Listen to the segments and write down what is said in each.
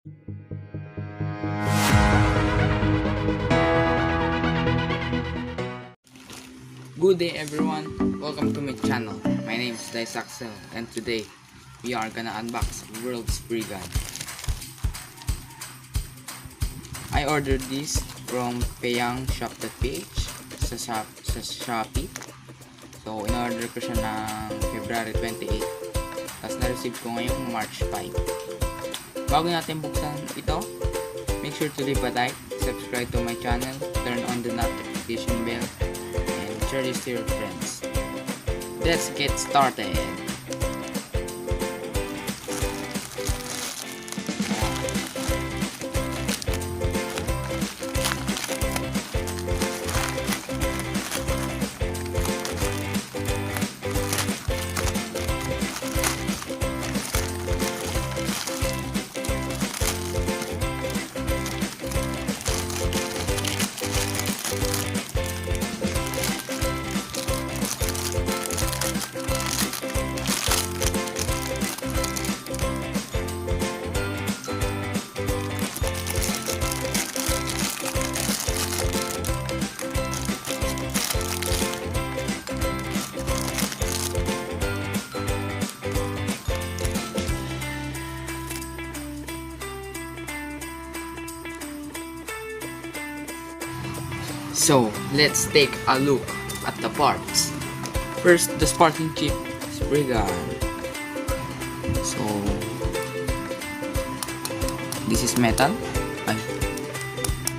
Good day everyone, welcome to my channel. My name is diceaxl and today we are gonna unbox World Spriggan. I ordered this from payangshop.ph sa Shopee. So in-order ko siya ng February 28, tapos na-receive ko ngayong March 5. Bago natin buksan ito, make sure to leave a like, subscribe to my channel, turn on the notification bell, share this to your friends. Let's get started. So, let's take a look at the parts. First, the sparking chip, Spriggan. So, this is metal.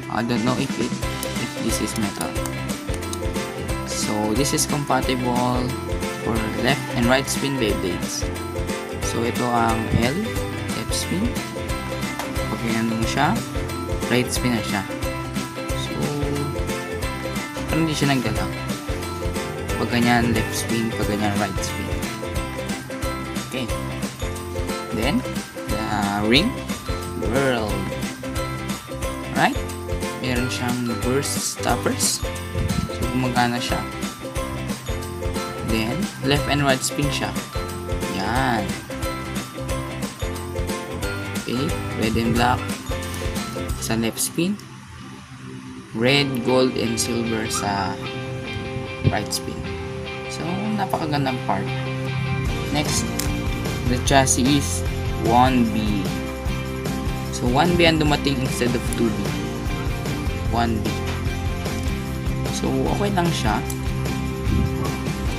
I don't know if this is metal. So, this is compatible for left and right spin Beyblades. So, ito ang L, left spin. Pag ganyan mo siya, right spin na siya. Pero hindi siya nagdala. Pag ganyan left spin, pag ganyan right spin. Okay. Then, the ring, world. Right? Meron siyang burst stoppers. So, gumagana siya. Then, left and right spin siya. Yan. Okay. Red and black. Sa left spin. Red, gold, and silver sa right spin. So, napakagandang part. Next, the chassis is 1B. So, 1B ang dumating instead of 2B. 1B. So, okay lang siya.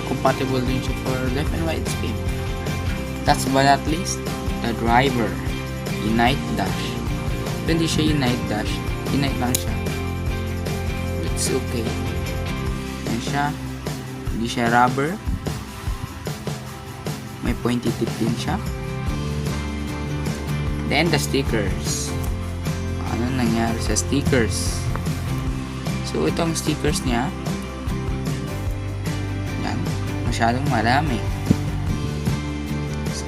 Compatible din siya for left and right spin. Last but not least, the driver. Unite dash. Pero hindi siya unite dash. Unite lang siya. It's okay. Yan siya. Hindi siya rubber. May pointy tip din siya. Then the stickers. Ano nangyari sa stickers? So itong stickers niya, yan, masyadong marami. So,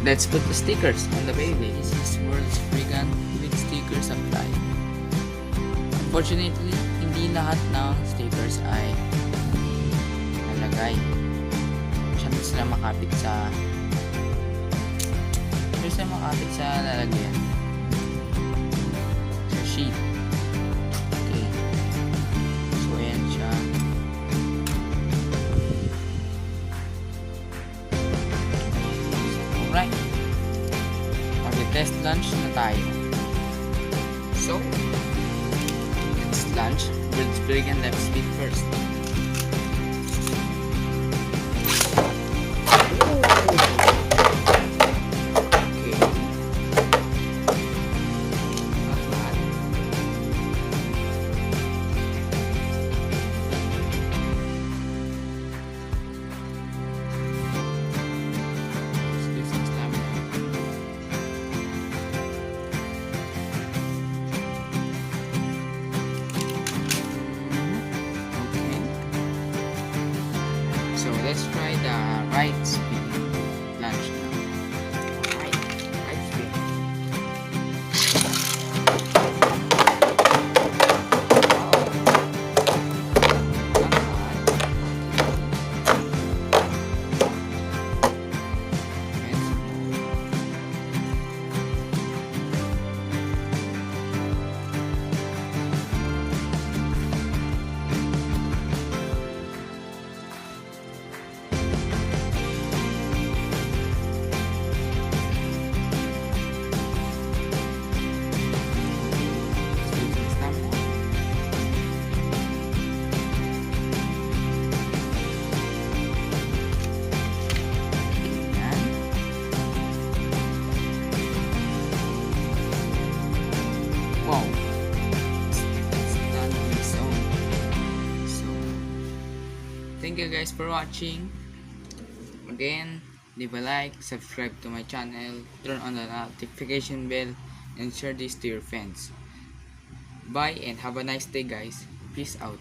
let's put the stickers on the Beyblade. This is World Spriggan with stickers applied. Unfortunately, hindi lahat ng stickers ay nalagay. Masyado sila makapit sa lalagyan. Sa sheet. Okay. So, ayan siya. Alright. Mag-test launch na tayo. So, launch with Spriggan left spin first. Okay. Not bad. This is let's try the right spin launch now. Right spin. Wow. you guys for watching. Again, leave a like, subscribe to my channel, turn on the notification bell, and share this to your friends. Bye and have a nice day, guys. Peace out.